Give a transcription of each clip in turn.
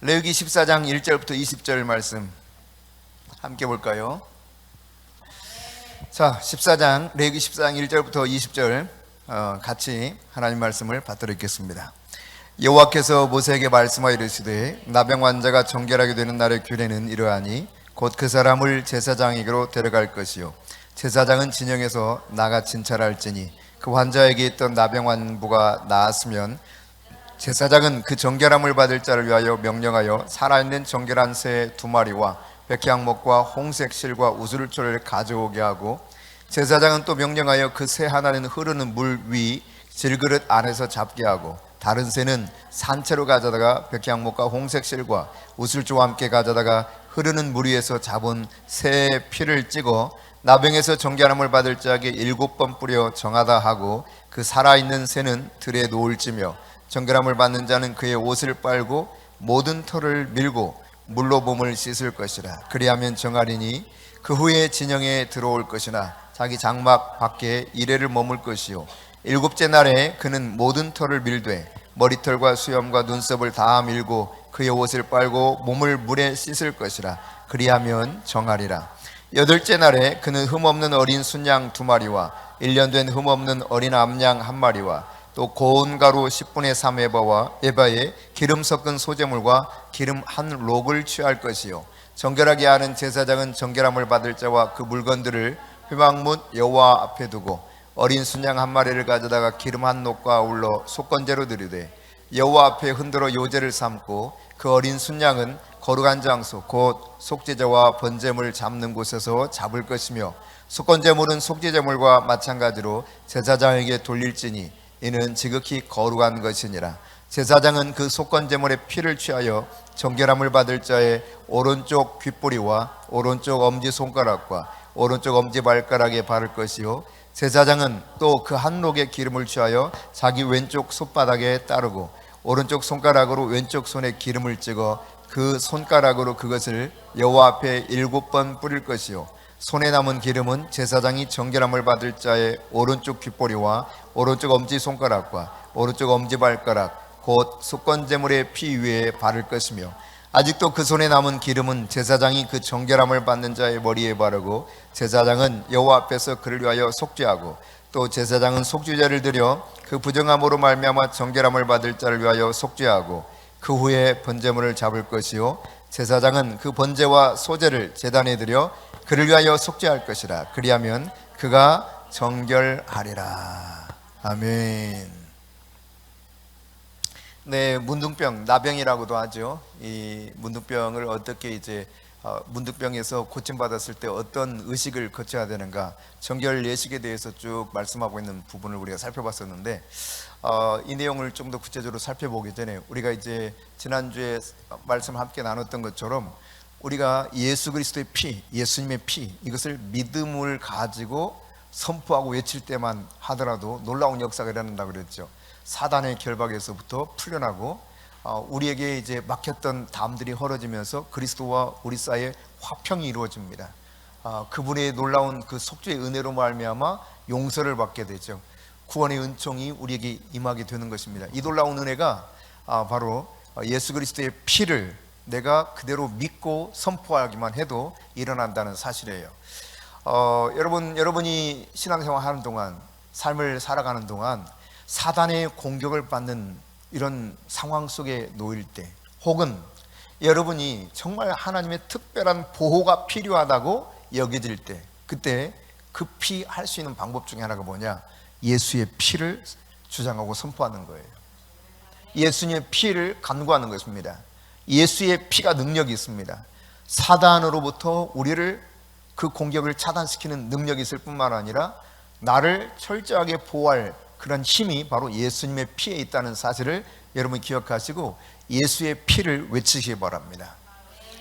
레위기 14장 1절부터 20절 말씀 함께 볼까요? 자, 14장 레위기 14장 1절부터 20절 같이 하나님 말씀을 받들어 읽겠습니다. 여호와께서 모세에게 말씀하여 이르시되 나병 환자가 정결하게 되는 날의 규례는 이러하니 곧 그 사람을 제사장에게로 데려갈 것이요 제사장은 진영에서 나가 진찰할지니 그 환자에게 있던 나병 환부가 나았으면 제사장은 그 정결함을 받을 자를 위하여 명령하여 살아있는 정결한 새 2마리와 백향목과 홍색 실과 우슬초를 가져오게 하고 제사장은 또 명령하여 그 새 하나는 흐르는 물 위 질그릇 안에서 잡게 하고 다른 새는 산채로 가져다가 백향목과 홍색 실과 우슬초와 함께 가져다가 흐르는 물 위에서 잡은 새의 피를 찍어 나병에서 정결함을 받을 자에게 7번 뿌려 정하다 하고 그 살아있는 새는 들에 놓을지며 정결함을 받는 자는 그의 옷을 빨고 모든 털을 밀고 물로 몸을 씻을 것이라. 그리하면 정하리니 그 후에 진영에 들어올 것이나 자기 장막 밖에 이레를 머물 것이요 7째 날에 그는 모든 털을 밀되 머리털과 수염과 눈썹을 다 밀고 그의 옷을 빨고 몸을 물에 씻을 것이라. 그리하면 정하리라. 8째 날에 그는 흠없는 어린 순양 2마리와 1년 된 흠없는 어린 암양 1마리와 또 고운 가루 10분의 3 에바에 기름 섞은 소재물과 기름 한 록을 취할 것이요 정결하게 하는 제사장은 정결함을 받을 자와 그 물건들을 회막문 여호와 앞에 두고 어린 순양 1마리를 가져다가 기름 한 록과 아울러 속건제로 드리되 여호와 앞에 흔들어 요제를 삼고 그 어린 순양은 거룩한 장소 곧 속죄제와 번제물 잡는 곳에서 잡을 것이며 속건제물은 속죄제물과 마찬가지로 제사장에게 돌릴지니 이는 지극히 거룩한 것이니라. 제사장은 그 속건제물의 피를 취하여 정결함을 받을 자의 오른쪽 귓뿌리와 오른쪽 엄지손가락과 오른쪽 엄지발가락에 바를 것이요 제사장은 또 그 한 록의 기름을 취하여 자기 왼쪽 손바닥에 따르고 오른쪽 손가락으로 왼쪽 손에 기름을 찍어 그 손가락으로 그것을 여호와 앞에 7번 뿌릴 것이요 손에 남은 기름은 제사장이 정결함을 받을 자의 오른쪽 귓보리와 오른쪽 엄지손가락과 오른쪽 엄지발가락 곧 속건제물의 피 위에 바를 것이며 아직도 그 손에 남은 기름은 제사장이 그 정결함을 받는 자의 머리에 바르고 제사장은 여호와 앞에서 그를 위하여 속죄하고 또 제사장은 속죄제를 드려 그 부정함으로 말미암아 정결함을 받을 자를 위하여 속죄하고 그 후에 번제물을 잡을 것이요 제사장은 그 번제와 소제를 제단에 드려 그를 위하여 속죄할 것이라. 그리하면 그가 정결하리라. 아멘. 네, 문둥병, 나병이라고도 하죠. 이 문둥병을 어떻게 문둥병에서 고침받았을 때 어떤 의식을 거쳐야 되는가, 정결 예식에 대해서 쭉 말씀하고 있는 부분을 우리가 살펴봤었는데 이 내용을 좀 더 구체적으로 살펴보기 전에 우리가 이제 지난주에 말씀 함께 나눴던 것처럼 우리가 예수 그리스도의 피, 예수님의 피, 이것을 믿음을 가지고 선포하고 외칠 때만 하더라도 놀라운 역사가 일어난다고 그랬죠. 사단의 결박에서부터 풀려나고 우리에게 이제 막혔던 담들이 헐어지면서 그리스도와 우리 사이에 화평이 이루어집니다. 그분의 놀라운 그 속죄의 은혜로 말미암아 용서를 받게 되죠. 구원의 은총이 우리에게 임하게 되는 것입니다. 이 놀라운 은혜가 바로 예수 그리스도의 피를 내가 그대로 믿고 선포하기만 해도 일어난다는 사실이에요. 여러분이 신앙생활 하는 동안, 삶을 살아가는 동안 사단의 공격을 받는 이런 상황 속에 놓일 때, 혹은 여러분이 정말 하나님의 특별한 보호가 필요하다고 여겨질 때, 그때 급히 할 수 있는 방법 중에 하나가 뭐냐? 예수의 피를 주장하고 선포하는 거예요. 예수님의 피를 간구하는 것입니다. 예수의 피가 능력이 있습니다. 사단으로부터 우리를 그 공격을 차단시키는 능력이 있을 뿐만 아니라 나를 철저하게 보호할 그런 힘이 바로 예수님의 피에 있다는 사실을 여러분 기억하시고 예수의 피를 외치시기 바랍니다.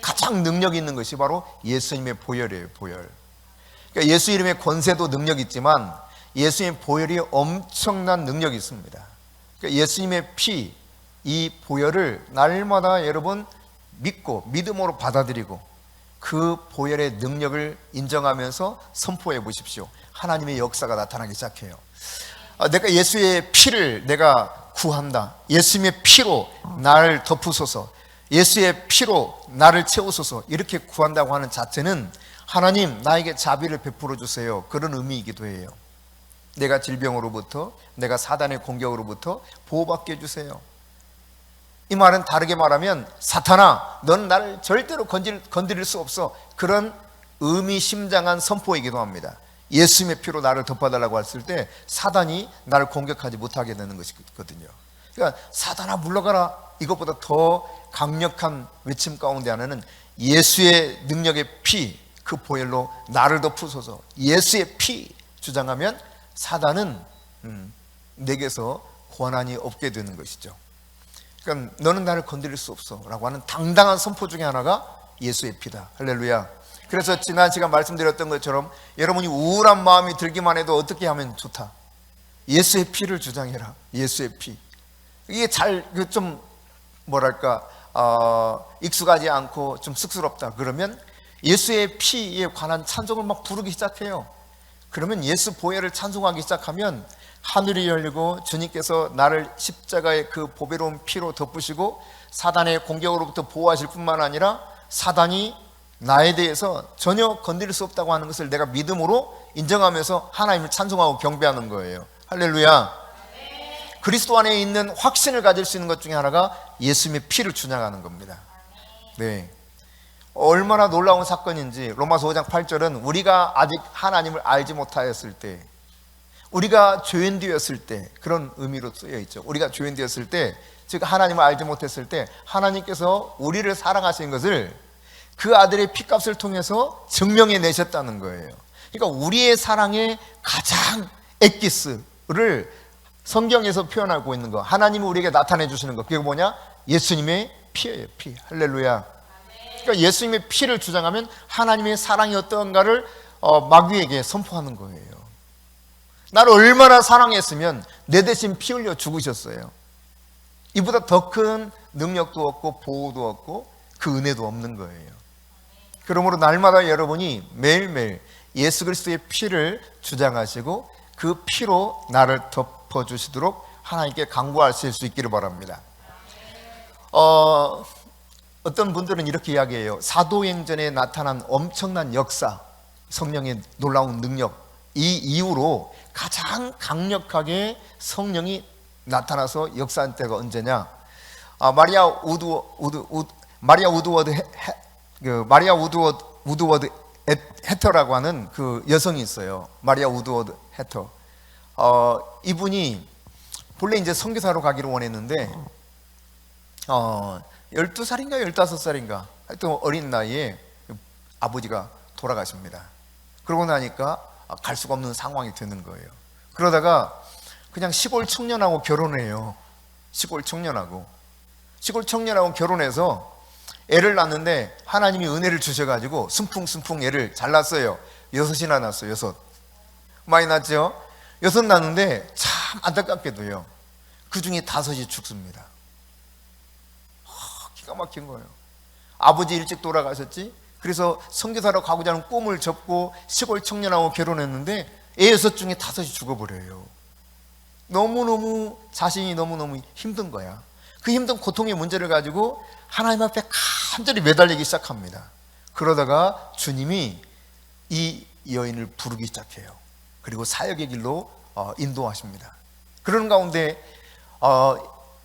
가장 능력이 있는 것이 바로 예수님의 보혈이에요. 보혈. 그러니까 예수 이름의 권세도 능력이 있지만 예수님의 보혈이 엄청난 능력이 있습니다. 그러니까 예수님의 피, 이 보혈을 날마다 여러분 믿고 믿음으로 받아들이고 그 보혈의 능력을 인정하면서 선포해 보십시오. 하나님의 역사가 나타나기 시작해요. 내가 예수의 피를 내가 구한다. 예수님의 피로 나를 덮으소서. 예수의 피로 나를 채우소서 이렇게 구한다고 하는 자체는 하나님 나에게 자비를 베풀어 주세요, 그런 의미이기도 해요. 내가 질병으로부터, 내가 사단의 공격으로부터 보호받게 해주세요. 이 말은 다르게 말하면 사탄아 넌 나를 절대로 건드릴 수 없어, 그런 의미심장한 선포이기도 합니다. 예수님의 피로 나를 덮어달라고 했을 때 사단이 나를 공격하지 못하게 되는 것이거든요. 그러니까 사단아 물러가라, 이것보다 더 강력한 외침 가운데 하나는 예수의 능력의 피, 그 보혈로 나를 덮으소서, 예수의 피 주장하면 사단은 내게서 권한이 없게 되는 것이죠. 그러니까 너는 나를 건드릴 수 없어 라고 하는 당당한 선포 중에 하나가 예수의 피다. 할렐루야. 그래서 지난 시간 말씀드렸던 것처럼 여러분이 우울한 마음이 들기만 해도 어떻게 하면 좋다? 예수의 피를 주장해라. 예수의 피. 이게 좀 뭐랄까 익숙하지 않고 좀 쑥스럽다 그러면 예수의 피에 관한 찬송을 막 부르기 시작해요. 그러면 예수 보혈을 찬송하기 시작하면 하늘이 열리고 주님께서 나를 십자가의 그 보배로운 피로 덮으시고 사단의 공격으로부터 보호하실 뿐만 아니라 사단이 나에 대해서 전혀 건드릴 수 없다고 하는 것을 내가 믿음으로 인정하면서 하나님을 찬송하고 경배하는 거예요. 할렐루야. 그리스도 안에 있는 확신을 가질 수 있는 것 중에 하나가 예수님의 피를 주장하는 겁니다. 네. 얼마나 놀라운 사건인지 로마서 5장 8절은 우리가 아직 하나님을 알지 못하였을 때, 우리가 죄인 되었을 때, 그런 의미로 쓰여 있죠. 우리가 죄인 되었을 때, 즉 하나님을 알지 못했을 때 하나님께서 우리를 사랑하신 것을 그 아들의 피값을 통해서 증명해 내셨다는 거예요. 그러니까 우리의 사랑의 가장 엑기스를 성경에서 표현하고 있는 거, 하나님이 우리에게 나타내 주시는 거, 그게 뭐냐? 예수님의 피예요. 피. 할렐루야. 그러니까 예수님의 피를 주장하면 하나님의 사랑이 어떠한가를 마귀에게 선포하는 거예요. 나를 얼마나 사랑했으면 내 대신 피 흘려 죽으셨어요. 이보다 더 큰 능력도 없고 보호도 없고 그 은혜도 없는 거예요. 그러므로 날마다 여러분이 매일매일 예수 그리스도의 피를 주장하시고 그 피로 나를 덮어주시도록 하나님께 간구하실 수 있기를 바랍니다. 어떤 분들은 이렇게 이야기해요. 사도행전에 나타난 엄청난 역사, 성령의 놀라운 능력, 이 이후로 가장 강력하게 성령이 나타나서 역사한 때가 언제냐? 마리아 우드워드 해터라고 하는 그 여성이 있어요. 마리아 우드워드 해터. 이분이 본래 이제 선교사로 가기를 원했는데 12살인가 15살인가 하여튼 어린 나이에 아버지가 돌아가십니다. 그러고 나니까 갈 수가 없는 상황이 되는 거예요. 그러다가 그냥 시골 청년하고 결혼해요. 시골 청년하고 결혼해서 애를 낳는데 하나님이 은혜를 주셔가지고 순풍순풍 애를 잘 낳았어요. 6이나 낳았어요. 6. 많이 낳았죠? 6 낳는데 참 안타깝게도요, 그 중에 5이 죽습니다. 기가 막힌 거예요. 아버지 일찍 돌아가셨지? 그래서 선교사로 가고자 하는 꿈을 접고 시골 청년하고 결혼했는데 애 6 중에 5이 죽어버려요. 너무너무 자신이 너무너무 힘든 거야. 그 힘든 고통의 문제를 가지고 하나님 앞에 간절히 매달리기 시작합니다. 그러다가 주님이 이 여인을 부르기 시작해요. 그리고 사역의 길로 인도하십니다. 그런 가운데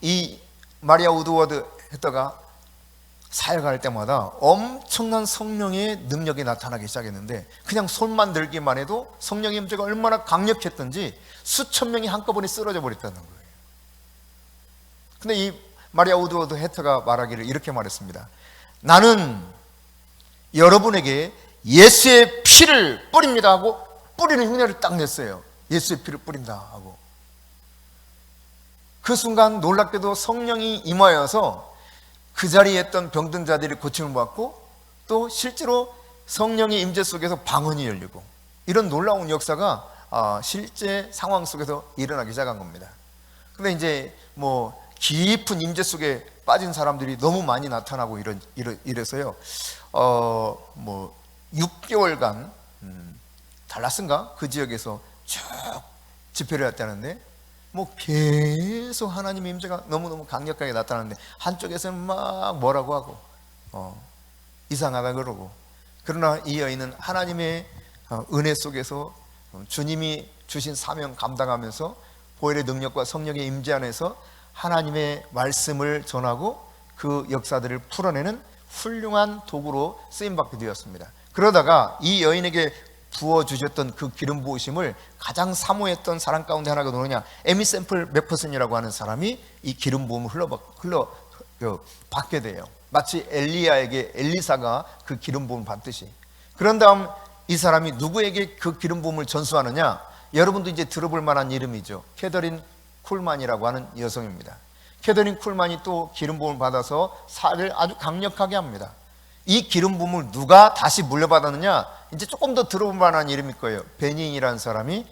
이 마리아 우드워드 헤터가 사역할 때마다 엄청난 성령의 능력이 나타나기 시작했는데 그냥 손만 들기만 해도 성령의 임재가 얼마나 강력했던지 수천 명이 한꺼번에 쓰러져 버렸다는 거예요. 근데 이 마리아 우드워드 헤터가 말하기를 이렇게 말했습니다. 나는 여러분에게 예수의 피를 뿌립니다 하고 뿌리는 흉내를 딱 냈어요. 예수의 피를 뿌린다 하고. 그 순간 놀랍게도 성령이 임하여서 그 자리에 있던 병든 자들이 고침을 받고 또 실제로 성령의 임재 속에서 방언이 열리고 이런 놀라운 역사가 실제 상황 속에서 일어나기 시작한 겁니다. 근데 이제 뭐 깊은 임재 속에 빠진 사람들이 너무 많이 나타나고 이래서요. 뭐 6개월간 달라스인가 그 지역에서 쭉 집회를 했다는데 뭐 계속 하나님의 임재가 너무너무 강력하게 나타나는데 한쪽에서는 막 뭐라고 하고 이상하다 그러고, 그러나 이 여인은 하나님의 은혜 속에서 주님이 주신 사명 감당하면서 보혈의 능력과 성령의 임재 안에서 하나님의 말씀을 전하고 그 역사들을 풀어내는 훌륭한 도구로 쓰임받게 되었습니다. 그러다가 이 여인에게 부어주셨던 그 기름 부으심을 가장 사모했던 사람 가운데 하나가 누구냐? 에미 샘플 맥퍼슨이라고 하는 사람이 이 기름 부음을 받게 돼요. 마치 엘리야에게 엘리사가 그 기름 부음을 받듯이. 그런 다음 이 사람이 누구에게 그 기름 부음을 전수하느냐? 여러분도 이제 들어볼 만한 이름이죠. 캐더린 쿨만이라고 하는 여성입니다. 캐더린 쿨만이 또 기름 부음을 받아서 사를 아주 강력하게 합니다. 이 기름 부음을 누가 다시 물려받았느냐? 이제 조금 더 들어볼 만한 이름일 거예요. 베니인이라는 사람이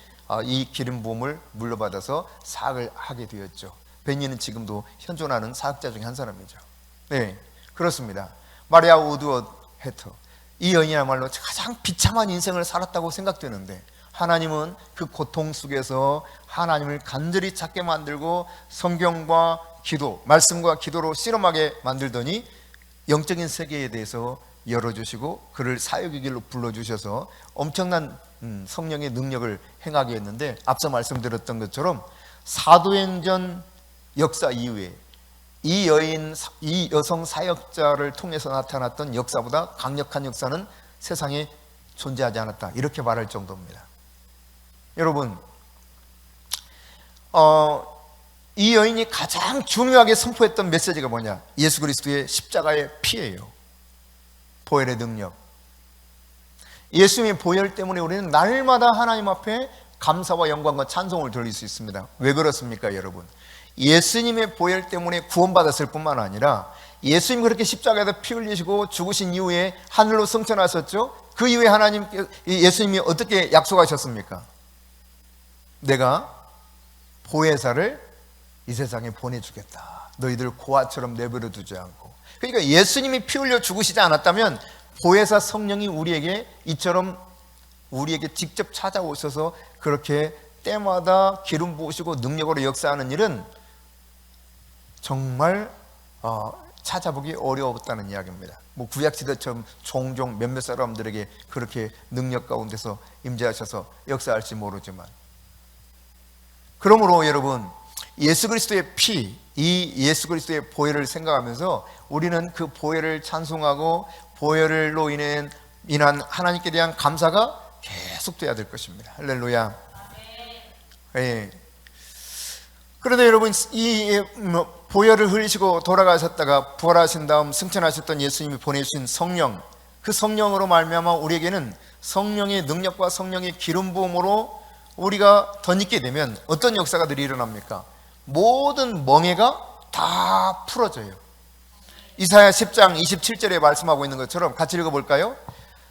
이 기름 부음을 물려받아서 사역을 하게 되었죠. 베니인은 지금도 현존하는 사역자 중에 한 사람이죠. 네, 그렇습니다. 마리아 우드워드 해터, 이 여인이야말로 가장 비참한 인생을 살았다고 생각되는데, 하나님은 그 고통 속에서 하나님을 간절히 찾게 만들고 성경과 기도, 말씀과 기도로 씨름하게 만들더니 영적인 세계에 대해서 열어주시고 그를 사역의 길로 불러주셔서 엄청난 성령의 능력을 행하게 했는데, 앞서 말씀드렸던 것처럼 사도행전 역사 이후에 이 여성 사역자를 통해서 나타났던 역사보다 강력한 역사는 세상에 존재하지 않았다, 이렇게 말할 정도입니다. 여러분, 이 여인이 가장 중요하게 선포했던 메시지가 뭐냐? 예수 그리스도의 십자가의 피예요. 보혈의 능력. 예수님의 보혈 때문에 우리는 날마다 하나님 앞에 감사와 영광과 찬송을 돌릴 수 있습니다. 왜 그렇습니까, 여러분? 예수님의 보혈 때문에 구원받았을 뿐만 아니라 예수님 그렇게 십자가에다 피 흘리시고 죽으신 이후에 하늘로 승천하셨죠. 그 이후에 예수님이 어떻게 약속하셨습니까? 내가 보혜사를 이 세상에 보내주겠다. 너희들 고아처럼 내버려 두지 않고. 그러니까 예수님이 피 흘려 죽으시지 않았다면 보혜사 성령이 우리에게 이처럼 우리에게 직접 찾아오셔서 그렇게 때마다 기름 부으시고 능력으로 역사하는 일은 정말 찾아보기 어려웠다는 이야기입니다. 뭐 구약시대처럼 종종 몇몇 사람들에게 그렇게 능력 가운데서 임재하셔서 역사할지 모르지만, 그러므로 여러분, 예수 그리스도의 피, 이 예수 그리스도의 보혈을 생각하면서 우리는 그 보혈을 찬송하고 보혈로 인한 하나님께 대한 감사가 계속돼야 될 것입니다. 할렐루야. 예. 그런데 여러분, 이 보혈을 흘리시고 돌아가셨다가 부활하신 다음 승천하셨던 예수님이 보내주신 성령, 그 성령으로 말미암아 우리에게는 성령의 능력과 성령의 기름 부음으로 우리가 덧입게 되면 어떤 역사가들이 일어납니까? 모든 멍에가 다 풀어져요. 이사야 10장 27절에 말씀하고 있는 것처럼 같이 읽어볼까요?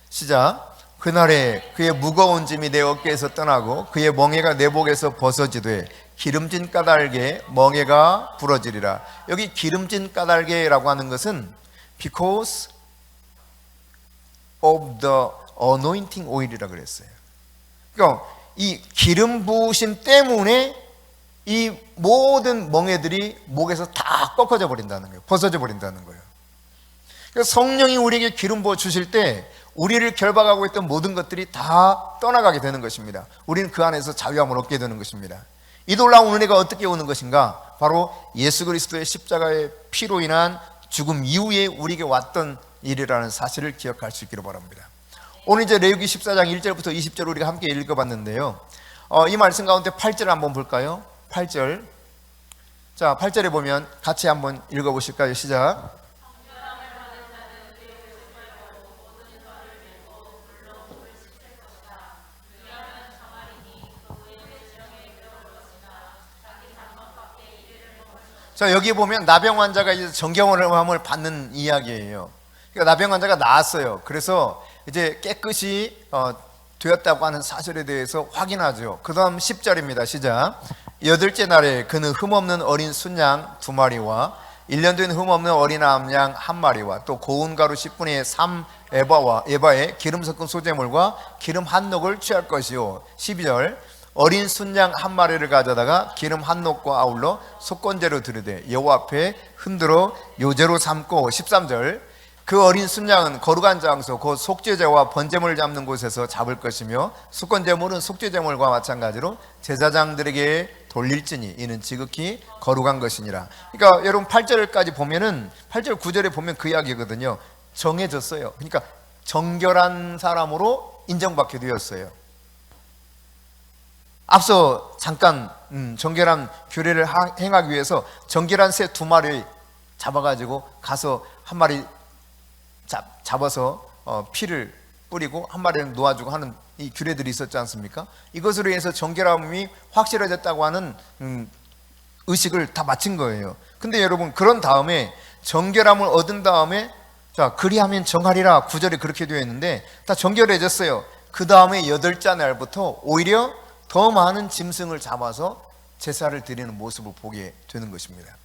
시작. 그날에 그의 무거운 짐이 내 어깨에서 떠나고 그의 멍에가 내 목에서 벗어지되 기름진 까닭에 멍에가 부러지리라. 여기 기름진 까닭에라고 하는 것은 because of the anointing oil이라 그랬어요. 그러니까 이 기름 부으심 때문에 이 모든 멍에들이 목에서 다 꺾어져 버린다는 거예요. 벗어져 버린다는 거예요. 그러니까 성령이 우리에게 기름 부어 주실 때 우리를 결박하고 있던 모든 것들이 다 떠나가게 되는 것입니다. 우리는 그 안에서 자유함을 얻게 되는 것입니다. 이 놀라운 은혜가 어떻게 오는 것인가? 바로 예수 그리스도의 십자가의 피로 인한 죽음 이후에 우리에게 왔던 일이라는 사실을 기억할 수 있기를 바랍니다. 오늘 이제 레위기 14장 1절부터 20절 우리가 함께 읽어봤는데요. 이 말씀 가운데 8절 한번 볼까요? 8절. 자, 8절에 보면 같이 한번 읽어보실까요? 시작. 자, 여기 보면 나병 환자가 이제 정경험을 받는 이야기예요. 그러니까 나병 환자가 나았어요. 그래서 이제 깨끗이 되었다고 하는 사실에 대해서 확인하죠. 그 다음 10절입니다. 시작. 8째 날에 그는 흠없는 어린 순양 2마리와 1년 된 흠없는 어린 암양 1마리와 또 고운 가루 10분의 3 에바에 기름 섞은 소재물과 기름 한 녹을 취할 것이요. 12절. 어린 순양 한 마리를 가져다가 기름 한 녹과 아울러 속건제로 드리되 여호와 앞에 흔들어 요제로 삼고 13절 그 어린 순양은 거룩한 장소 곧 속죄제와 번제물을 잡는 곳에서 잡을 것이며 속건제물은 속죄제물과 마찬가지로 제사장들에게 돌릴지니 이는 지극히 거룩한 것이니라. 그러니까 여러분 8절까지 보면은 8절 9절에 보면 그 이야기거든요. 정해졌어요. 그러니까 정결한 사람으로 인정받게 되었어요. 앞서 잠깐 정결한 규례를 행하기 위해서 정결한 새 2마리 잡아가지고 가서 한 마리 잡아서 피를 뿌리고 한 마리는 놓아주고 하는 이 규례들이 있었지 않습니까? 이것으로 인해서 정결함이 확실해졌다고 하는 의식을 다 마친 거예요. 근데 여러분 그런 다음에 정결함을 얻은 다음에 자 그리하면 정하리라 9절에 그렇게 되어 있는데 다 정결해졌어요. 그 다음에 8째 날부터 오히려 더 많은 짐승을 잡아서 제사를 드리는 모습을 보게 되는 것입니다.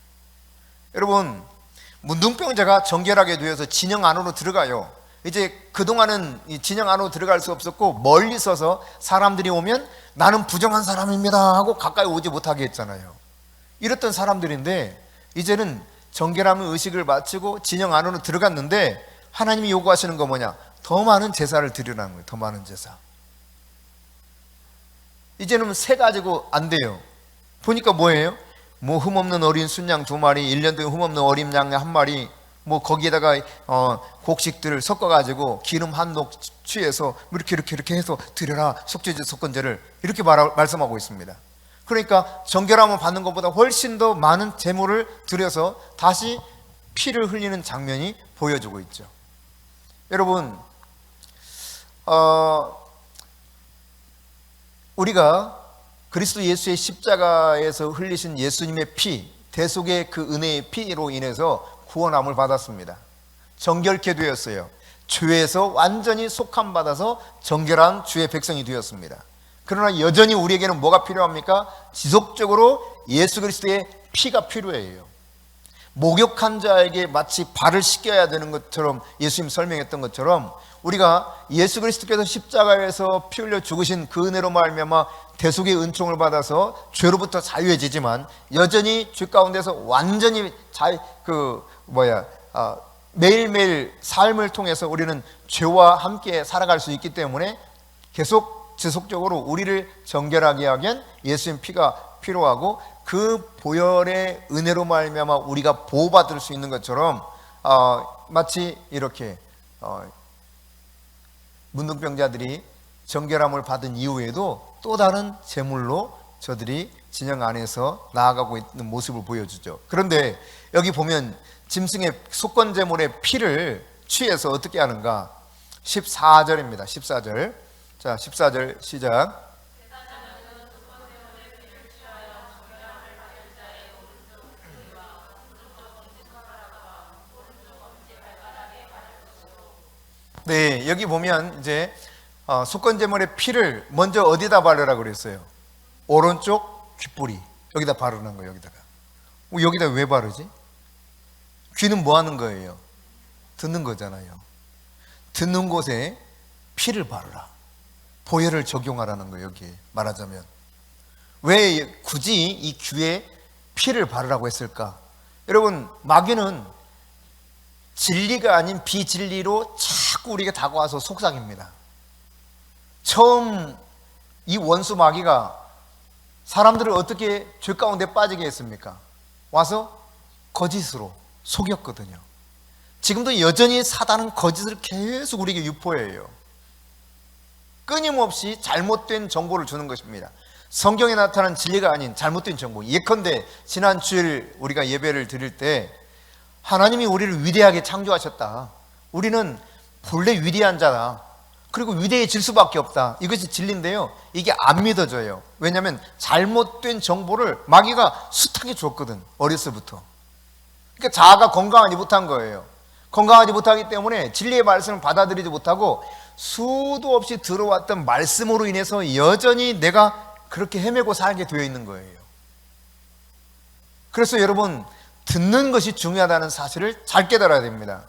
여러분 눈병자가 정결하게 되어서 진영 안으로 들어가요. 이제 그동안은 이 진영 안으로 들어갈 수 없었고 멀리 서서 사람들이 오면 나는 부정한 사람입니다 하고 가까이 오지 못하게 했잖아요. 이랬던 사람들인데 이제는 정결함의 의식을 마치고 진영 안으로 들어갔는데 하나님이 요구하시는 거 뭐냐? 더 많은 제사를 드리라는 거예요. 더 많은 제사. 이제는 새 가지고 안 돼요. 보니까 뭐예요? 뭐 흠없는 어린 순양 2마리, 1년 된 흠없는 어린 양 1마리, 뭐 거기에다가 곡식들을 섞어가지고 기름 한 녹 취해서 이렇게 해서 드려라 속죄제 속건제를 이렇게 말씀하고 있습니다. 그러니까 정결함을 받는 것보다 훨씬 더 많은 제물을 드려서 다시 피를 흘리는 장면이 보여주고 있죠. 여러분 우리가 그리스도 예수의 십자가에서 흘리신 예수님의 피, 대속의 그 은혜의 피로 인해서 구원함을 받았습니다. 정결케 되었어요. 죄에서 완전히 속함받아서 정결한 주의 백성이 되었습니다. 그러나 여전히 우리에게는 뭐가 필요합니까? 지속적으로 예수 그리스도의 피가 필요해요. 목욕한 자에게 마치 발을 씻겨야 되는 것처럼 예수님 설명했던 것처럼 우리가 예수 그리스도께서 십자가에서 피 흘려 죽으신 그 은혜로 말미암아 대속의 은총을 받아서 죄로부터 자유해지지만 여전히 죄 가운데서 완전히 매일매일 삶을 통해서 우리는 죄와 함께 살아갈 수 있기 때문에 계속 지속적으로 우리를 정결하게 하기엔 예수님 피가 필요하고 그 보혈의 은혜로 말미암아 우리가 보호받을 수 있는 것처럼 마치 이렇게 문둥병자들이 정결함을 받은 이후에도 또 다른 제물로 저들이 진영 안에서 나아가고 있는 모습을 보여주죠. 그런데 여기 보면 짐승의 속건제물의 피를 취해서 어떻게 하는가? 14절입니다. 14절. 자, 14절 시작. 네, 여기 보면 이제 속건제물의 피를 먼저 어디다 바르라고 그랬어요? 오른쪽 귓불이 여기다 바르는 거예요. 여기다 왜 바르지? 귀는 뭐 하는 거예요? 듣는 거잖아요. 듣는 곳에 피를 바르라. 보혈을 적용하라는 거예요. 여기에 말하자면 왜 굳이 이 귀에 피를 바르라고 했을까? 여러분 마귀는 진리가 아닌 비진리로 자꾸 우리에게 다가와서 속삭입니다. 처음 이 원수 마귀가 사람들을 어떻게 죄 가운데 빠지게 했습니까? 와서 거짓으로 속였거든요. 지금도 여전히 사단은 거짓을 계속 우리에게 유포해요. 끊임없이 잘못된 정보를 주는 것입니다. 성경에 나타난 진리가 아닌 잘못된 정보. 예컨대 지난 주일 우리가 예배를 드릴 때 하나님이 우리를 위대하게 창조하셨다. 우리는 본래 위대한 자다. 그리고 위대해질 수밖에 없다. 이것이 진리인데요. 이게 안 믿어져요. 왜냐하면 잘못된 정보를 마귀가 숱하게 줬거든. 어렸을부터. 그러니까 자아가 건강하지 못한 거예요. 건강하지 못하기 때문에 진리의 말씀을 받아들이지 못하고 수도 없이 들어왔던 말씀으로 인해서 여전히 내가 그렇게 헤매고 살게 되어 있는 거예요. 그래서 여러분 듣는 것이 중요하다는 사실을 잘 깨달아야 됩니다.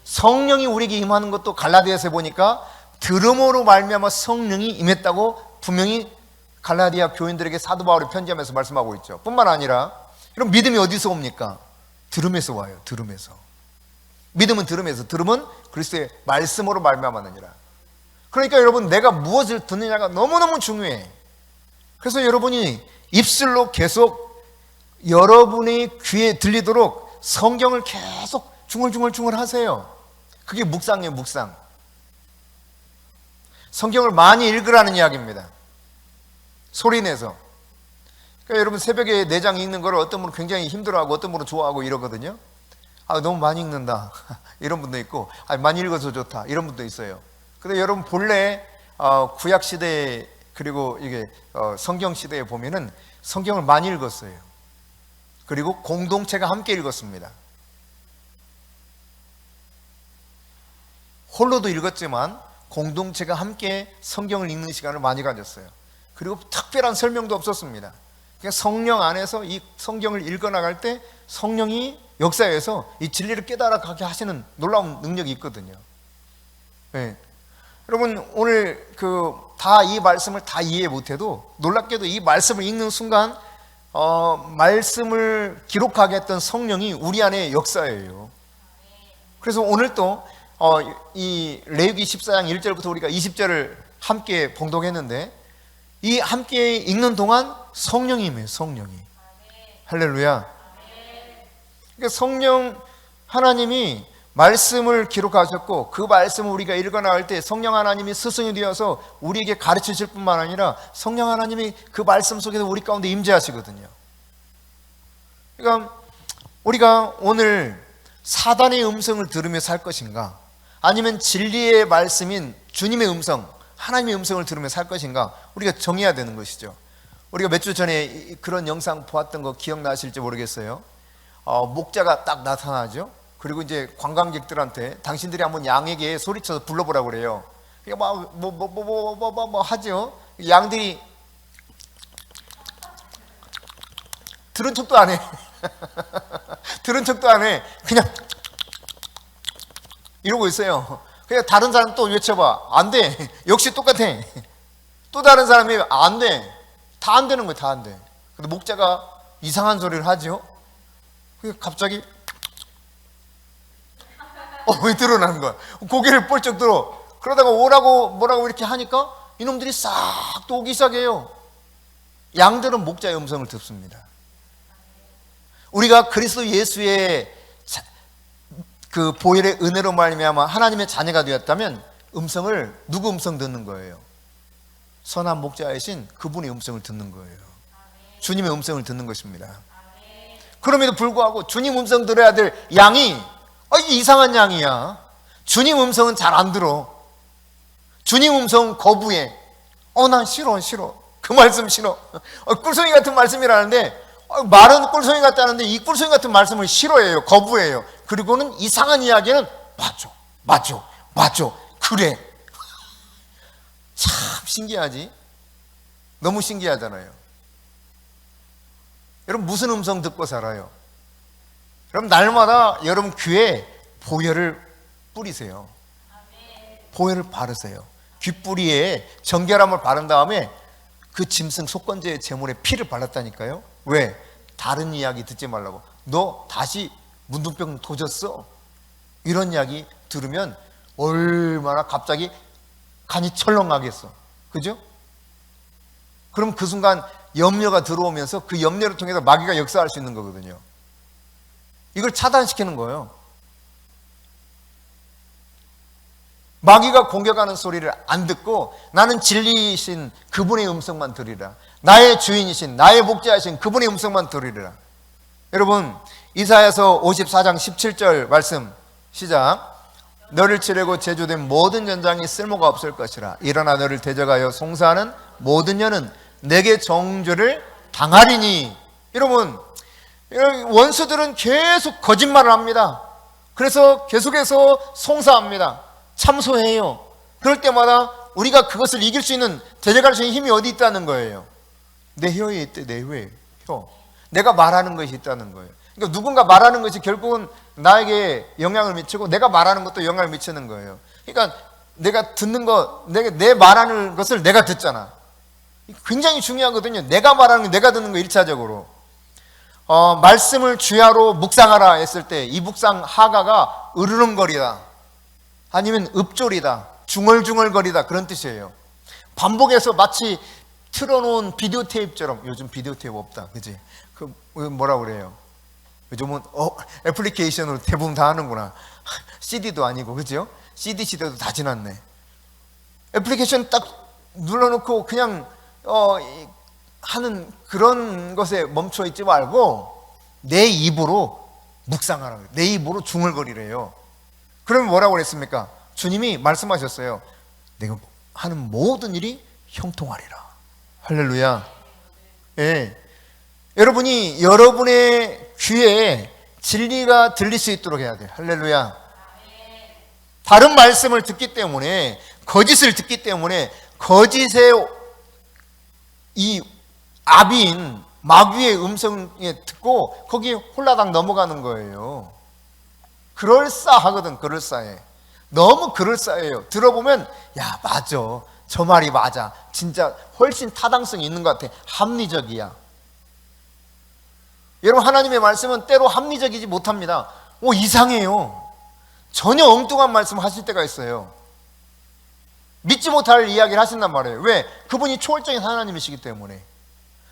성령이 우리에게 임하는 것도 갈라디아서에 보니까 들음으로 말미암아 성령이 임했다고 분명히 갈라디아 교인들에게 사도 바울이 편지하면서 말씀하고 있죠. 뿐만 아니라 이런 믿음이 어디서 옵니까? 들음에서 와요. 들음에서. 믿음은 들음에서, 들음은 그리스도의 말씀으로 말미암았느니라. 그러니까 여러분, 내가 무엇을 듣느냐가 너무너무 중요해. 그래서 여러분이 입술로 계속 여러분의 귀에 들리도록 성경을 계속 중얼중얼 하세요. 그게 묵상이에요. 묵상. 성경을 많이 읽으라는 이야기입니다. 소리내서. 그러니까 여러분, 새벽에 4장 읽는 걸 어떤 분은 굉장히 힘들어하고 어떤 분은 좋아하고 이러거든요. 너무 많이 읽는다 이런 분도 있고, 많이 읽어서 좋다 이런 분도 있어요. 근데 여러분, 본래 구약 시대에, 그리고 이게 성경 시대에 보면은 성경을 많이 읽었어요. 그리고 공동체가 함께 읽었습니다. 홀로도 읽었지만 공동체가 함께 성경을 읽는 시간을 많이 가졌어요. 그리고 특별한 설명도 없었습니다. 그냥 성령 안에서 이 성경을 읽어나갈 때 성령이 역사에서 이 진리를 깨달아가게 하시는 놀라운 능력이 있거든요. 네. 여러분, 오늘 다 이 말씀을 다 이해 못해도 놀랍게도 이 말씀을 읽는 순간 말씀을 기록하게 했던 성령이 우리 안에 역사예요. 그래서 오늘 또 이 레위기 14장 1절부터 우리가 20절을 함께 봉독했는데, 이 함께 읽는 동안 성령이 임해요. 성령이. 할렐루야. 그러니까 성령 하나님이 말씀을 기록하셨고, 그 말씀을 우리가 읽어나갈 때 성령 하나님이 스승이 되어서 우리에게 가르치실 뿐만 아니라 성령 하나님이 그 말씀 속에서 우리 가운데 임재하시거든요. 그러니까 우리가 오늘 사단의 음성을 들으며 살 것인가, 아니면 진리의 말씀인 주님의 음성, 하나님의 음성을 들으며 살 것인가, 우리가 정해야 되는 것이죠. 우리가 몇 주 전에 그런 영상 보았던 거 기억나실지 모르겠어요. 목자가 딱 나타나죠. 그리고 이제 관광객들한테 당신들이 한번 양에게 소리쳐서 불러보라고 그래요. 그러니까 뭐 하죠. 양들이 들은 척도 안 해. 들은 척도 안 해. 그냥 이러고 있어요. 그냥 다른 사람 또 외쳐봐. 안 돼. 역시 똑같아. 또 다른 사람이 안 돼. 다 안 되는 거예요. 다 안 돼. 근데 목자가 이상한 소리를 하죠. 갑자기 왜 드러나는 거야? 고개를 뻘쩍 들어. 그러다가 오라고 뭐라고 이렇게 하니까 이놈들이 싹 또 오기 시작해요. 양들은 목자의 음성을 듣습니다. 우리가 그리스도 예수의 그 보혈의 은혜로 말미암아 하나님의 자녀가 되었다면 음성을, 누구 음성 듣는 거예요? 선한 목자이신 그분의 음성을 듣는 거예요. 주님의 음성을 듣는 것입니다. 그럼에도 불구하고 주님 음성 들어야 될 양이 이게 이상한 양이야. 주님 음성은 잘 안 들어. 주님 음성 거부해. 난 싫어. 그 말씀 싫어. 꿀송이 같은 말씀이라는데, 말은 꿀송이 같다는데 이 꿀송이 같은 말씀을 싫어해요. 거부해요. 그리고는 이상한 이야기는 맞아. 그래. 참 신기하지? 너무 신기하잖아요. 여러분, 무슨 음성 듣고 살아요? 여러분, 날마다 여러분 귀에 보혈을 뿌리세요. 보혈을 바르세요. 귓뿌리에 정결함을 바른 다음에 그 짐승 속건제의 제물에 피를 발랐다니까요. 왜? 다른 이야기 듣지 말라고. 너 다시 문둥병 도졌어? 이런 이야기 들으면 얼마나 갑자기 간이 철렁하겠어. 그죠? 그럼 그 순간 염려가 들어오면서 그 염려를 통해서 마귀가 역사할 수 있는 거거든요. 이걸 차단시키는 거예요. 마귀가 공격하는 소리를 안 듣고 나는 진리이신 그분의 음성만 들으리라. 나의 주인이신, 나의 목자이신 그분의 음성만 들으리라. 여러분, 이사야서 54장 17절 말씀 시작. 너를 치려고 제조된 모든 전장이 쓸모가 없을 것이라. 일어나 너를 대적하여 송사하는 모든 년은 내게 정죄를 당하리니. 여러분, 원수들은 계속 거짓말을 합니다. 그래서 계속해서 송사합니다. 참소해요. 그럴 때마다 우리가 그것을 이길 수 있는, 대적할 수 있는 힘이 어디 있다는 거예요? 내 혀에 있대. 내 혀. 내가 말하는 것이 있다는 거예요. 그러니까 누군가 말하는 것이 결국은 나에게 영향을 미치고 내가 말하는 것도 영향을 미치는 거예요. 그러니까 내가 듣는 거, 내 말하는 것을 내가 듣잖아. 굉장히 중요하거든요. 내가 말하는 거, 내가 듣는 거 1차적으로. 말씀을 주야로 묵상하라 했을 때 이 묵상 하가가 으르렁거리다, 아니면 읍조리다, 중얼중얼거리다, 그런 뜻이에요. 반복해서 마치 틀어놓은 비디오 테이프처럼. 요즘 비디오 테이프 없다, 그지? 그 뭐라 그래요? 요즘은 애플리케이션으로 대부분 다 하는구나. CD도 아니고, 그죠? CD 시대도 다 지났네. 애플리케이션 딱 눌러놓고 그냥 하는 그런 것에 멈춰 있지 말고 내 입으로 묵상하라고, 내 입으로 중얼거리래요. 그러면 뭐라고 그랬습니까? 주님이 말씀하셨어요. 내가 하는 모든 일이 형통하리라. 할렐루야. 예. 여러분이 여러분의 귀에 진리가 들릴 수 있도록 해야 돼요. 할렐루야. 다른 말씀을 듣기 때문에, 거짓을 듣기 때문에 거짓의 이 아비인 마귀의 음성에 듣고 거기에 홀라당 넘어가는 거예요. 그럴싸하거든. 그럴싸해. 너무 그럴싸해요. 들어보면 야, 맞아, 저 말이 맞아, 진짜 훨씬 타당성이 있는 것 같아, 합리적이야. 여러분, 하나님의 말씀은 때로 합리적이지 못합니다. 이상해요. 전혀 엉뚱한 말씀 하실 때가 있어요. 믿지 못할 이야기를 하신단 말이에요. 왜? 그분이 초월적인 하나님이시기 때문에.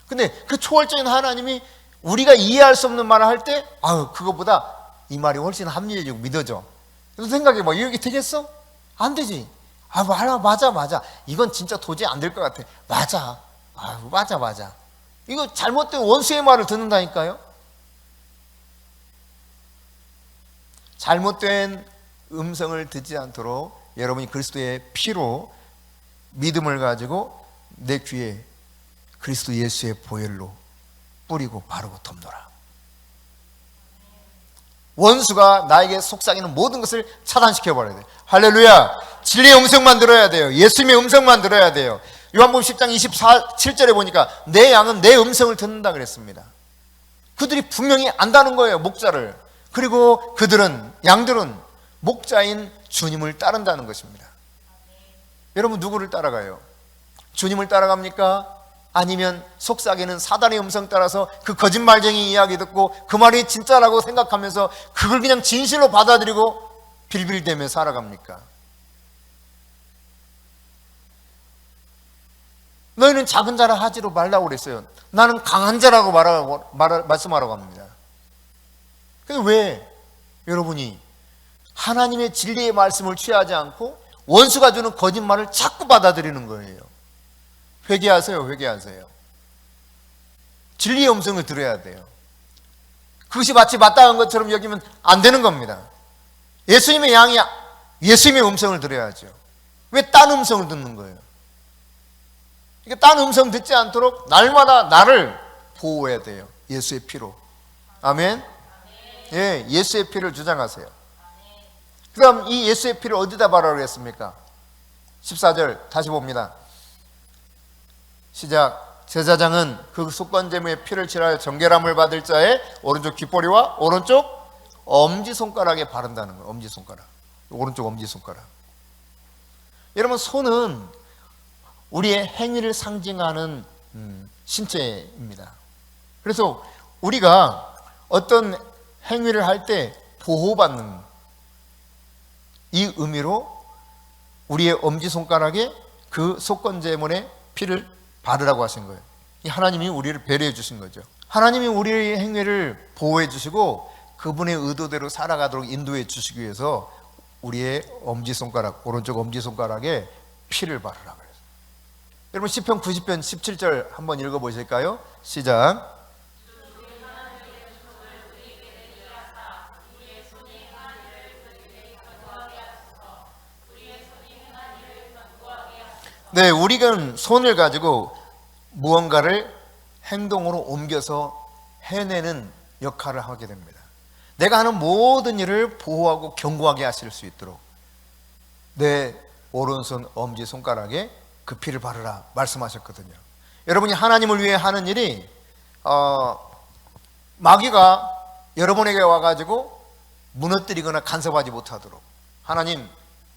근데 그 초월적인 하나님이 우리가 이해할 수 없는 말을 할 때, 그거보다 이 말이 훨씬 합리적이고 믿어져. 그래서 생각해봐. 이렇게 되겠어? 안 되지. 맞아. 이건 진짜 도저히 안 될 것 같아. 맞아. 이거 잘못된 원수의 말을 듣는다니까요. 잘못된 음성을 듣지 않도록 여러분이 그리스도의 피로 믿음을 가지고 내 귀에 그리스도 예수의 보혈로 뿌리고 바르고 덮노라. 원수가 나에게 속삭이는 모든 것을 차단시켜버려야 돼요. 할렐루야. 진리의 음성만 들어야 돼요. 예수님의 음성만 들어야 돼요. 요한복음 10장 27절에 보니까 내 양은 내 음성을 듣는다 그랬습니다. 그들이 분명히 안다는 거예요, 목자를. 그리고 양들은 목자인 주님을 따른다는 것입니다. 여러분, 누구를 따라가요? 주님을 따라갑니까? 아니면 속삭이는 사단의 음성 따라서 그 거짓말쟁이 이야기 듣고 그 말이 진짜라고 생각하면서 그걸 그냥 진실로 받아들이고 빌빌대며 살아갑니까? 너희는 작은 자라 하지로 말라고 그랬어요. 나는 강한 자라고 말씀하라고 합니다. 근데 왜 여러분이 하나님의 진리의 말씀을 취하지 않고 원수가 주는 거짓말을 자꾸 받아들이는 거예요? 회개하세요. 진리의 음성을 들어야 돼요. 그것이 마치 마땅한 것처럼 여기면 안 되는 겁니다. 예수님의 양이 예수님의 음성을 들어야죠. 왜 딴 음성을 듣는 거예요? 그러니까 딴 음성 듣지 않도록 날마다 나를 보호해야 돼요. 예수의 피로. 아멘. 예, 예수의 피를 주장하세요. 그럼 이 예수의 피를 어디다 바르라고 했습니까? 14절 다시 봅니다. 시작. 제사장은 그 속건제물의 피를 칠하여 정결함을 받을 자의 오른쪽 귓보리와 오른쪽 엄지손가락에 바른다는 거예요. 엄지손가락. 오른쪽 엄지손가락. 여러분, 손은 우리의 행위를 상징하는 신체입니다. 그래서 우리가 어떤 행위를 할 때 보호받는 이 의미로 우리의 엄지손가락에 그 속건제물의 피를 바르라고 하신 거예요. 하나님이 우리를 배려해 주신 거죠. 하나님이 우리의 행위를 보호해 주시고 그분의 의도대로 살아가도록 인도해 주시기 위해서 우리의 엄지손가락, 오른쪽 엄지손가락에 피를 바르라고 그랬어요. 여러분, 시편 90편 17절 한번 읽어보실까요? 시작. 네, 우리가 손을 가지고 무언가를 행동으로 옮겨서 해내는 역할을 하게 됩니다. 내가 하는 모든 일을 보호하고 견고하게 하실 수 있도록 내 오른손 엄지손가락에 그 피를 바르라 말씀하셨거든요. 여러분이 하나님을 위해 하는 일이 마귀가 여러분에게 와가지고 무너뜨리거나 간섭하지 못하도록 하나님,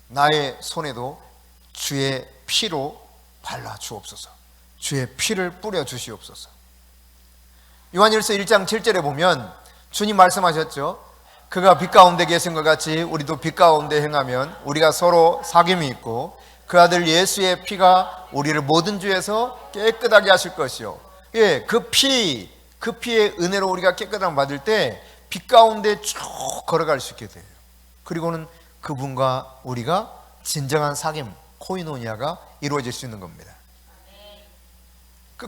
나의 손에도 주의 피로 발라 주옵소서. 주의 피를 뿌려 주시옵소서. 요한일서 1장 7절에 보면 주님 말씀하셨죠. 그가 빛 가운데 계신 것 같이 우리도 빛 가운데 행하면 우리가 서로 사귐이 있고 그 아들 예수의 피가 우리를 모든 죄에서 깨끗하게 하실 것이요. 예, 그 피의 은혜로 우리가 깨끗함을 받을 때 빛 가운데 쭉 걸어갈 수 있게 돼요. 그리고는 그분과 우리가 진정한 사귐, 코이노니아가 이루어질 수 있는 겁니다.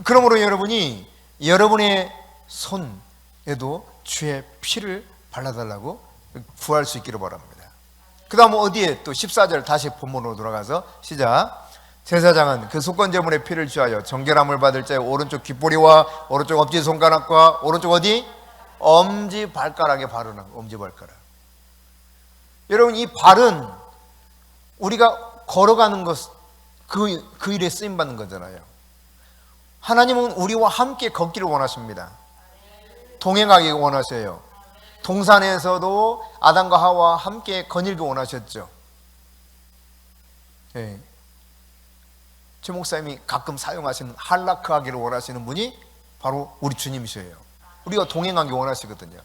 그러므로 여러분이 여러분의 손에도 주의 피를 발라달라고 구할 수 있기를 바랍니다. 그 다음 어디에 또 14절 다시 본문으로 돌아가서 시작. 제사장은 그 속건제물의 피를 취하여 정결함을 받을 자의 오른쪽 귓보리와 오른쪽 엄지손가락과 오른쪽 어디? 엄지발가락에 바르는 엄지발가락. 여러분 이 발은 우리가 걸어가는 것, 그 일에 쓰임받는 거잖아요. 하나님은 우리와 함께 걷기를 원하십니다. 동행하기 원하셔요. 동산에서도 아담과 하와 함께 거닐기 원하셨죠. 네. 최 목사님이 가끔 사용하시는 할라크 하기를 원하시는 분이 바로 우리 주님이셔요. 우리가 동행하기 원하시거든요.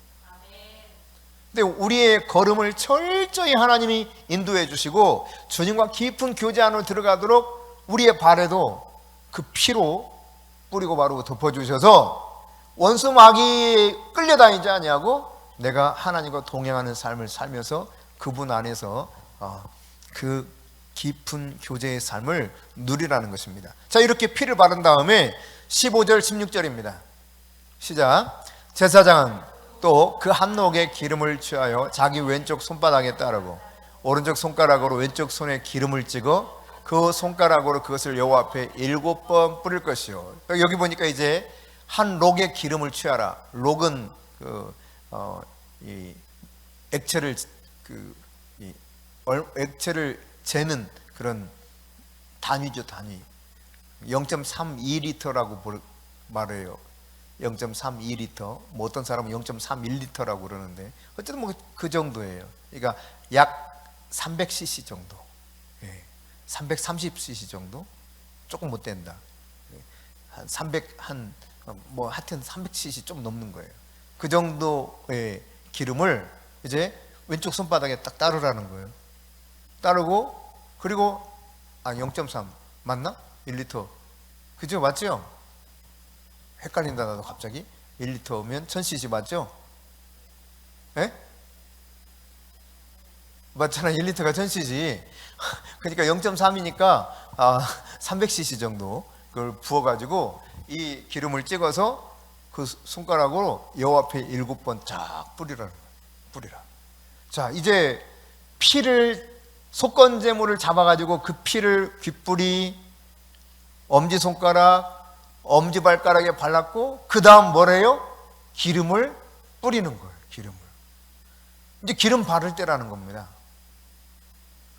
근데 우리의 걸음을 철저히 하나님이 인도해 주시고 주님과 깊은 교제 안으로 들어가도록 우리의 발에도 그 피로 뿌리고 바르고 덮어주셔서 원수 마귀에 끌려다니지 아니하고 내가 하나님과 동행하는 삶을 살면서 그분 안에서 그 깊은 교제의 삶을 누리라는 것입니다. 자, 이렇게 피를 바른 다음에 15절 16절입니다 시작. 제사장은 또 그 한 녹의 기름을 취하여 자기 왼쪽 손바닥에 따르고 오른쪽 손가락으로 왼쪽 손에 기름을 찍어 그 손가락으로 그것을 여호와 앞에 7번 뿌릴 것이요. 여기 보니까 이제 한 록의 기름을 취하라. 록은 이 액체를 액체를 재는 그런 단위죠, 단위. 0.32리터라고 말해요. 0.32리터. 뭐 어떤 사람은 0.31리터라고 그러는데 어쨌든 뭐 그 정도예요. 그러니까 약 300cc 정도. 예. 330cc 정도? 조금 못 된다. 한 300, 뭐 하여튼 300cc 좀 넘는 거예요. 그 정도의 기름을 이제 왼쪽 손바닥에 딱 따르라는 거예요. 따르고 그리고 0.3 맞나? 1리터. 그죠? 맞죠? 헷갈린다 나도 갑자기. 1리터면 1000cc 맞죠? 예? 맞잖아. 1리터가 1000cc. 그러니까 0.3이니까 300cc 정도 그걸 부어가지고 이 기름을 찍어서 그 손가락으로 여호와 앞에 7번 쫙 뿌리라. 자, 이제 피를 속건제물을 잡아가지고 그 피를 귓불이, 엄지손가락, 엄지발가락에 발랐고 그 다음 뭐래요? 기름을 뿌리는 거예요. 기름을. 이제 기름 바를 때라는 겁니다.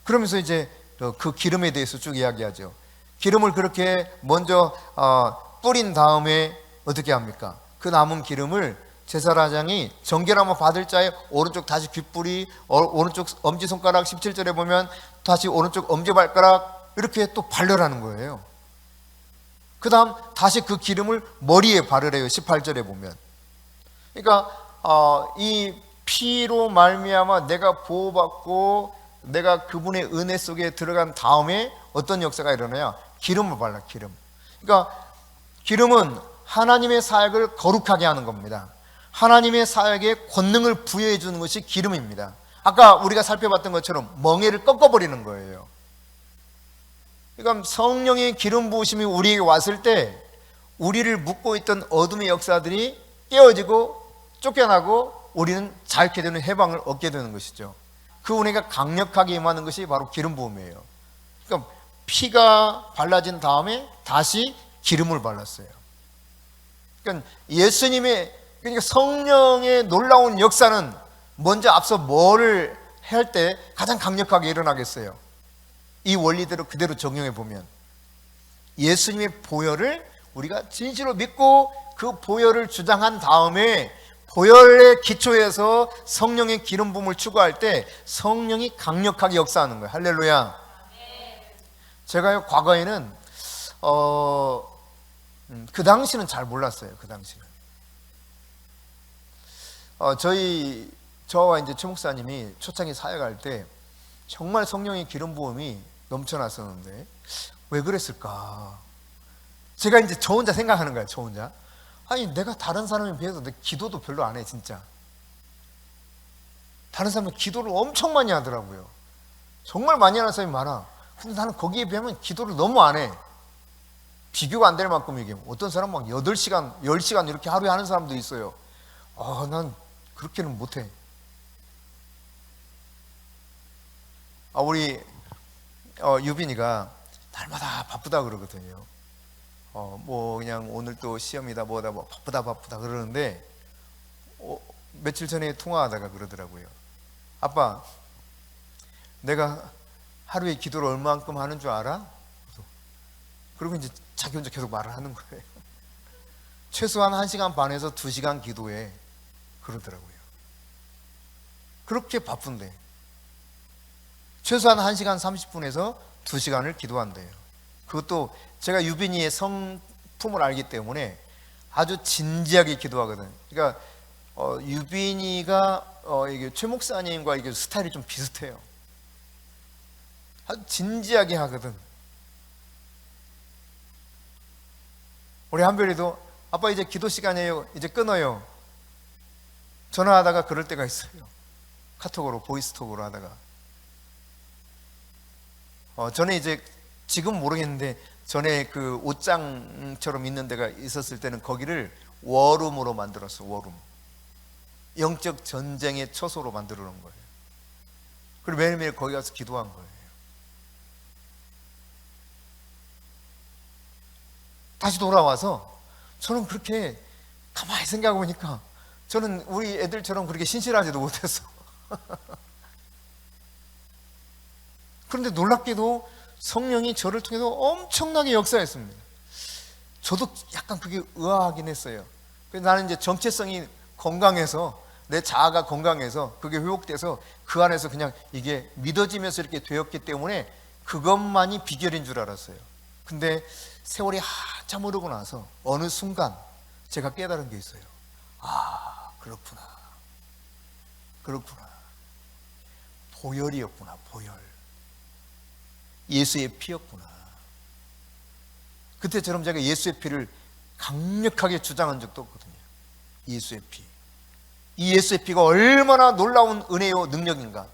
그러면서 이제 그 기름에 대해서 쭉 이야기하죠. 기름을 그렇게 먼저 뿌린 다음에 어떻게 합니까? 그 남은 기름을 제사장이 정결함을 받을 자의 오른쪽 다시 귓불이, 오른쪽 엄지손가락 17절에 보면 다시 오른쪽 엄지발가락 이렇게 또 바르라는 거예요. 그 다음 다시 그 기름을 머리에 바르래요. 18절에 보면. 그러니까 이 피로 말미암아 내가 보호받고 내가 그분의 은혜 속에 들어간 다음에 어떤 역사가 일어나냐? 기름을 발라. 기름. 그러니까 기름은 하나님의 사역을 거룩하게 하는 겁니다. 하나님의 사역에 권능을 부여해 주는 것이 기름입니다. 아까 우리가 살펴봤던 것처럼 멍에를 꺾어버리는 거예요. 그러니까 성령의 기름 부으심이 우리에게 왔을 때 우리를 묶고 있던 어둠의 역사들이 깨어지고 쫓겨나고 우리는 자유케 되는 해방을 얻게 되는 것이죠. 그 은혜가 강력하게 임하는 것이 바로 기름 부음이에요. 그러니까 피가 발라진 다음에 다시 기름을 발랐어요. 그러니까 예수님의, 그러니까 성령의 놀라운 역사는 먼저 앞서 뭐를 할 때 가장 강력하게 일어나겠어요? 이 원리대로 그대로 적용해 보면 예수님의 보혈을 우리가 진실로 믿고 그 보혈을 주장한 다음에 보혈의 기초에서 성령의 기름 부음을 추구할 때 성령이 강력하게 역사하는 거예요. 할렐루야. 제가요 과거에는 그 당시는 잘 몰랐어요. 그 당시는. 저와 이제 최 목사님이 초창기 사역할 때 정말 성령의 기름 부음이 넘쳐났었는데 왜 그랬을까? 제가 이제 저 혼자 생각하는 거예요. 저 혼자. 아니 내가 다른 사람에 비해서 내 기도도 별로 안 해 진짜. 다른 사람은 기도를 엄청 많이 하더라고요. 정말 많이 하는 사람이 많아. 근데 나는 거기에 비하면 기도를 너무 안 해. 비교가 안 될 만큼 이게 어떤 사람은 막 8시간, 10시간 이렇게 하루에 하는 사람도 있어요. 난 그렇게는 못해. 우리 유빈이가 날마다 바쁘다 그러거든요. 뭐 그냥 오늘 또 시험이다 뭐다 뭐 바쁘다 그러는데 며칠 전에 통화하다가 그러더라고요. 아빠, 내가 하루에 기도를 얼마만큼 하는 줄 알아? 그리고 이제 자기 혼자 계속 말을 하는 거예요. 최소한 1시간 반에서 2시간 기도해 그러더라고요. 그렇게 바쁜데 최소한 1시간 30분에서 2시간을 기도한대요. 그것도 제가 유빈이의 성품을 알기 때문에 아주 진지하게 기도하거든. 그러니까 유빈이가 이게 최 목사님과 이게 스타일이 좀 비슷해요. 아주 진지하게 하거든. 우리 한별이도 아빠 이제 기도 시간이에요. 이제 끊어요. 전화하다가 그럴 때가 있어요. 카톡으로 보이스톡으로 하다가. 전에 이제 지금 모르겠는데 전에 그 옷장처럼 있는 데가 있었을 때는 거기를 워룸으로 만들었어. 워룸. 영적 전쟁의 처소로 만들어 놓은 거예요. 그리고 매일매일 거기 가서 기도한 거예요. 다시 돌아와서 저는 그렇게 가만히 생각해 보니까 저는 우리 애들처럼 그렇게 신실하지도 못했어. 그런데 놀랍게도 성령이 저를 통해서 엄청나게 역사했습니다. 저도 약간 그게 의아하긴 했어요. 그래서 나는 이제 정체성이 건강해서 내 자아가 건강해서 그게 회복돼서 그 안에서 그냥 이게 믿어지면서 이렇게 되었기 때문에 그것만이 비결인 줄 알았어요. 근데 세월이 한참 흐르고 나서 어느 순간 제가 깨달은 게 있어요. 그렇구나. 보혈이었구나. 보혈. 예수의 피였구나. 그때처럼 제가 예수의 피를 강력하게 주장한 적도 없거든요. 예수의 피. 이 예수의 피가 얼마나 놀라운 은혜요 능력인가.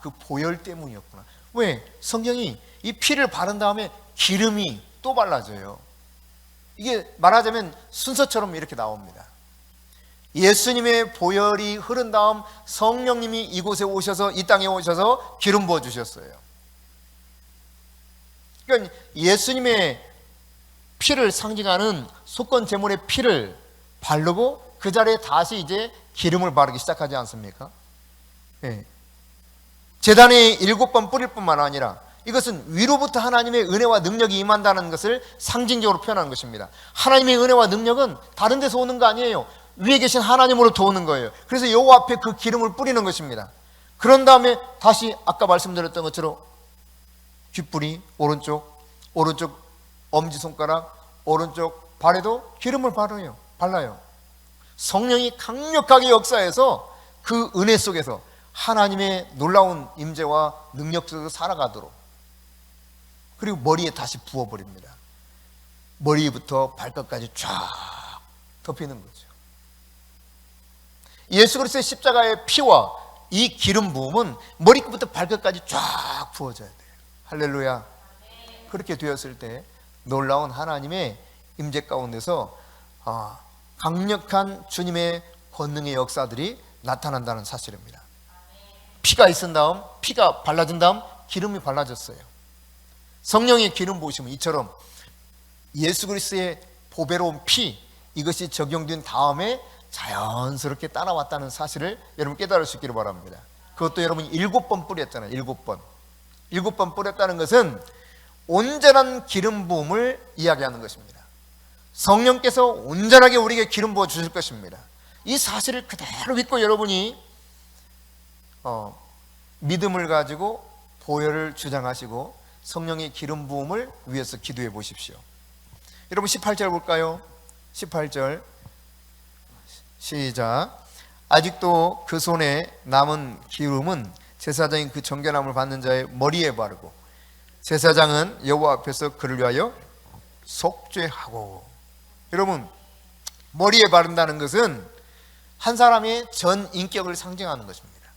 그 보혈 때문이었구나. 왜? 성경이 이 피를 바른 다음에 기름이 또 발라져요. 이게 말하자면 순서처럼 이렇게 나옵니다. 예수님의 보혈이 흐른 다음 성령님이 이곳에 오셔서 이 땅에 오셔서 기름 부어 주셨어요. 그러니까 예수님의 피를 상징하는 속건 제물의 피를 바르고 그 자리에 다시 이제 기름을 바르기 시작하지 않습니까? 네. 제단에 7번 뿌릴 뿐만 아니라 이것은 위로부터 하나님의 은혜와 능력이 임한다는 것을 상징적으로 표현하는 것입니다. 하나님의 은혜와 능력은 다른 데서 오는 거 아니에요. 위에 계신 하나님으로부터 오는 거예요. 그래서 여호와 앞에 그 기름을 뿌리는 것입니다. 그런 다음에 다시 아까 말씀드렸던 것처럼 귓불이 오른쪽 엄지손가락 오른쪽 발에도 기름을 발라요. 성령이 강력하게 역사해서 그 은혜 속에서 하나님의 놀라운 임재와 능력 속에서 살아가도록, 그리고 머리에 다시 부어버립니다. 머리부터 발끝까지 쫙 덮이는 거죠. 예수 그리스도의 십자가의 피와 이 기름 부음은 머리끝부터 발끝까지 쫙 부어져야 돼요. 할렐루야. 그렇게 되었을 때 놀라운 하나님의 임재 가운데서 강력한 주님의 권능의 역사들이 나타난다는 사실입니다. 피가 있은 다음, 피가 발라진 다음 기름이 발라졌어요. 성령의 기름 부으심은 이처럼 예수 그리스도의 보배로운 피, 이것이 적용된 다음에 자연스럽게 따라왔다는 사실을 여러분 깨달을 수 있기를 바랍니다. 그것도 여러분이 7번 뿌렸잖아요. 7번 뿌렸다는 것은 온전한 기름 부음을 이야기하는 것입니다. 성령께서 온전하게 우리에게 기름 부어 주실 것입니다. 이 사실을 그대로 믿고 여러분이 믿음을 가지고 보혈을 주장하시고 성령의 기름 부음을 위해서 기도해 보십시오. 여러분 18절 볼까요? 18절 시작. 아직도 그 손에 남은 기름은 제사장이 그 정결함을 받는 자의 머리에 바르고 제사장은 여호와 앞에서 그를 위하여 속죄하고. 여러분, 머리에 바른다는 것은 한 사람의 전 인격을 상징하는 것입니다.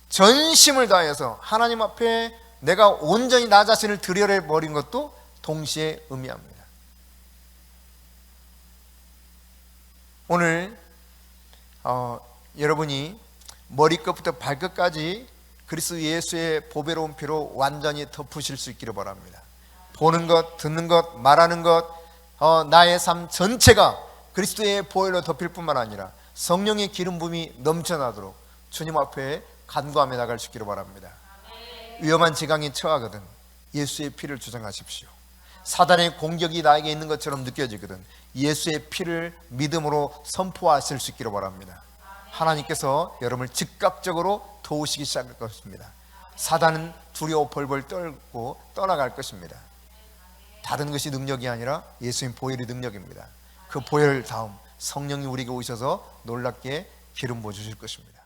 전심을 다해서 하나님 앞에 내가 온전히 나 자신을 들여내 버린 것도 동시에 의미합니다. 오늘 여러분이 머리끝부터 발끝까지 그리스도 예수의 보배로운 피로 완전히 덮으실 수 있기를 바랍니다. 보는 것, 듣는 것, 말하는 것, 나의 삶 전체가 그리스도의 보혈로 덮일 뿐만 아니라 성령의 기름 부음이 넘쳐나도록 주님 앞에 간구하며 나갈 수 있기를 바랍니다. 위험한 지강에 처하거든 예수의 피를 주장하십시오. 사단의 공격이 나에게 있는 것처럼 느껴지거든 예수의 피를 믿음으로 선포하실 수 있기를 바랍니다. 하나님께서 여러분을 즉각적으로 도우시기 시작할 것입니다. 사단은 두려워 벌벌 떨고 떠나갈 것입니다. 다른 것이 능력이 아니라 예수님 보혈이 능력입니다. 그 보혈 다음 성령이 우리에게 오셔서 놀랍게 기름 부어 주실 것입니다.